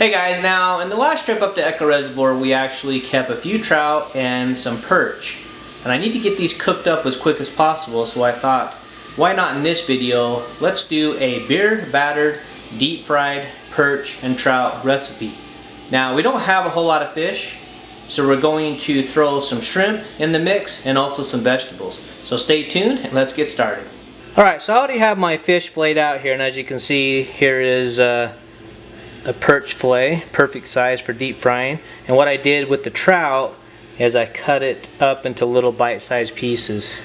Hey guys, now in the last trip up to Echo Reservoir we actually kept a few trout and some perch. And I need to get these cooked up as quick as possible, so I thought, why not in this video, let's do a beer battered deep fried perch and trout recipe. Now we don't have a whole lot of fish, so we're going to throw some shrimp in the mix and also some vegetables. So stay tuned and let's get started. Alright, so I already have my fish filleted out here, and as you can see, here is a perch fillet, perfect size for deep frying. And what I did with the trout is I cut it up into little bite-sized pieces.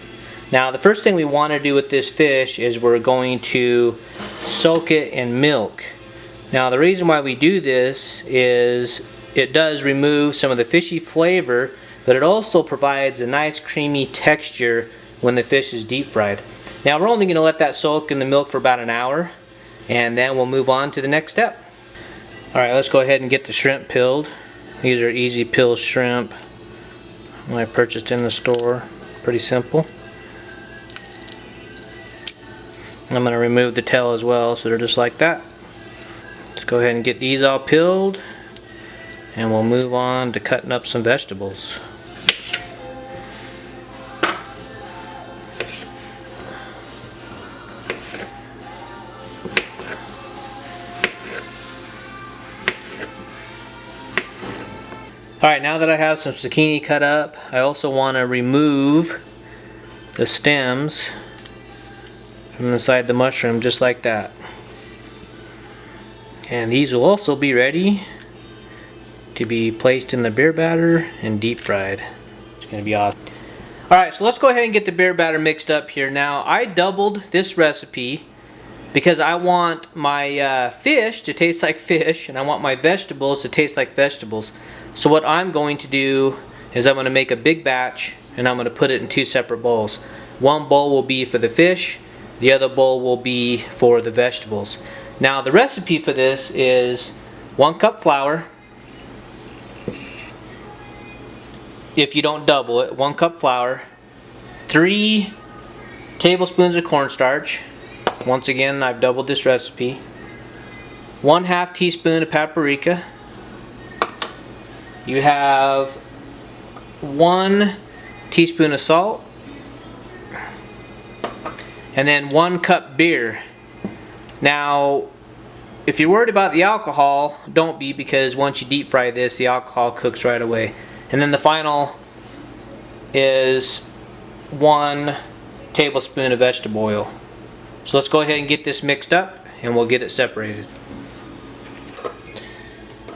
Now the first thing we want to do with this fish is we're going to soak it in milk. Now the reason why we do this is it does remove some of the fishy flavor, but it also provides a nice creamy texture when the fish is deep fried. Now we're only going to let that soak in the milk for about an hour, and then we'll move on to the next step. Alright, let's go ahead and get the shrimp peeled. These are easy peel shrimp I purchased in the store. Pretty simple. I'm going to remove the tail as well, so they're just like that. Let's go ahead and get these all peeled, and we'll move on to cutting up some vegetables. Alright, now that I have some zucchini cut up, I also want to remove the stems from inside the mushroom, just like that. And these will also be ready to be placed in the beer batter and deep fried. It's going to be awesome. Alright, so let's go ahead and get the beer batter mixed up here. Now, I doubled this recipe because I want my fish to taste like fish, and I want my vegetables to taste like vegetables. So what I'm going to do is I'm going to make a big batch, and I'm going to put it in two separate bowls. One bowl will be for the fish, the other bowl will be for the vegetables. Now the recipe for this is 1 cup flour. If you don't double it, 1 cup flour, 3 tablespoons of cornstarch. Once again, I've doubled this recipe. 1/2 teaspoon of paprika. You have 1 teaspoon of salt, and then 1 cup beer. Now, if you're worried about the alcohol, don't be, because once you deep fry this, the alcohol cooks right away. And then the final is 1 tablespoon of vegetable oil. So let's go ahead and get this mixed up, and we'll get it separated.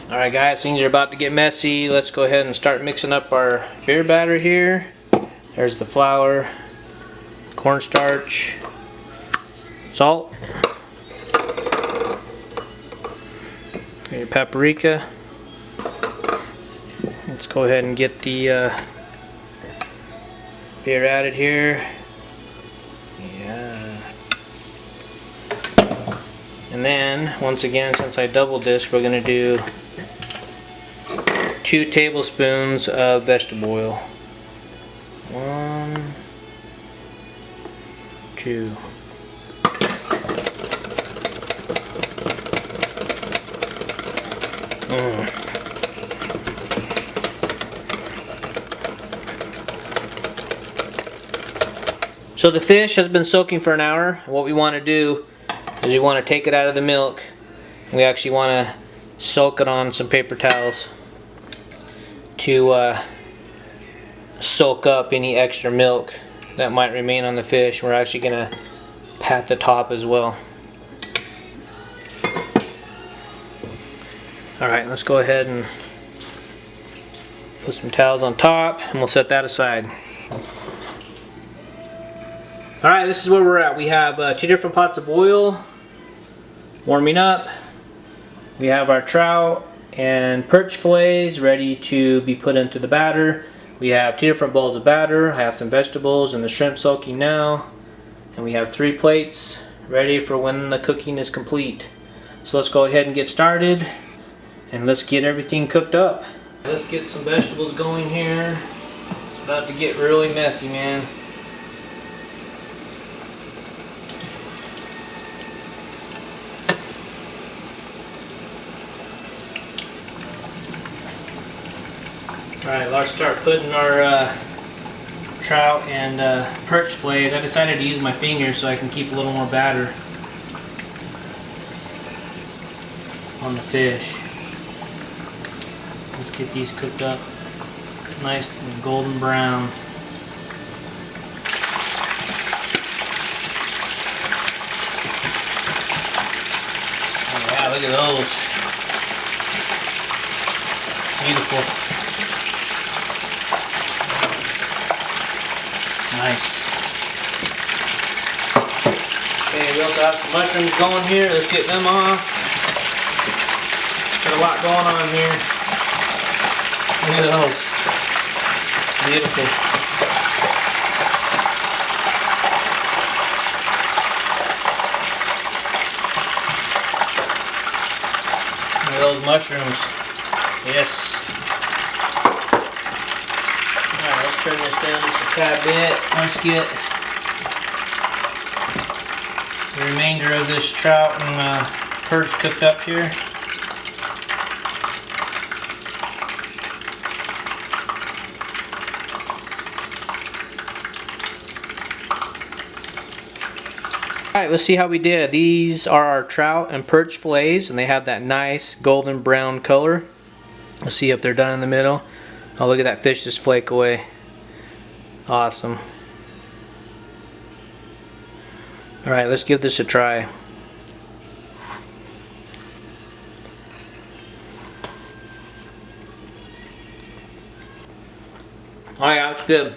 Alright guys, things are about to get messy. Let's go ahead and start mixing up our beer batter here. There's the flour, cornstarch, salt, your paprika. Let's go ahead and get the beer added here. Yeah. And then, once again, since I doubled this, we're going to do 2 tablespoons of vegetable oil. 1, 2. So the fish has been soaking for an hour. What we want to do is we want to take it out of the milk. We actually want to soak it on some paper towels to soak up any extra milk that might remain on the fish. We're actually going to pat the top as well. Alright, let's go ahead and put some towels on top, and we'll set that aside. Alright, this is where we're at. We have 2 different pots of oil warming up. We have our trout and perch fillets ready to be put into the batter. We have 2 different bowls of batter. I have some vegetables and the shrimp soaking now. And we have 3 plates ready for when the cooking is complete. So let's go ahead and get started, and let's get everything cooked up. Let's get some vegetables going here. It's about to get really messy, man. Alright, let's start putting our trout and perch fillets. I decided to use my fingers so I can keep a little more batter on the fish. Let's get these cooked up nice and golden brown. Oh yeah, look at those. Beautiful. Nice. Okay, we also have some mushrooms going here. Let's get them off. Got a lot going on here. Look at those. Beautiful. Look at those mushrooms. Yes. Alright, let's turn this down just a tad bit. Let's get the remainder of this trout and perch cooked up here. Alright, let's see how we did. These are our trout and perch fillets, and they have that nice golden brown color. Let's see if they're done in the middle. Oh, look at that fish just flake away. Awesome. Alright, let's give this a try. Oh yeah, it's good.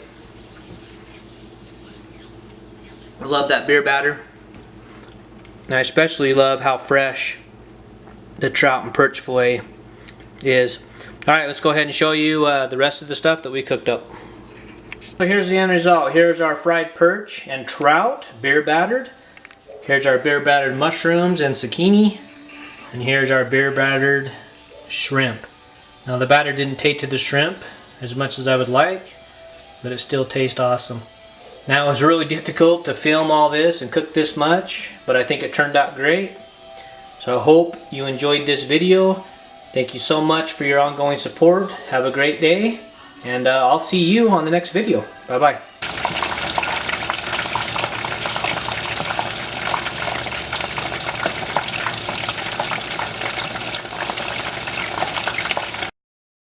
I love that beer batter. And I especially love how fresh the trout and perch fillet is. Alright, let's go ahead and show you the rest of the stuff that we cooked up. So here's the end result. Here's our fried perch and trout, beer battered. Here's our beer battered mushrooms and zucchini. And here's our beer battered shrimp. Now the batter didn't taste to the shrimp as much as I would like, but it still tastes awesome. Now it was really difficult to film all this and cook this much, but I think it turned out great. So I hope you enjoyed this video. Thank you so much for your ongoing support. Have a great day, and I'll see you on the next video. Bye bye.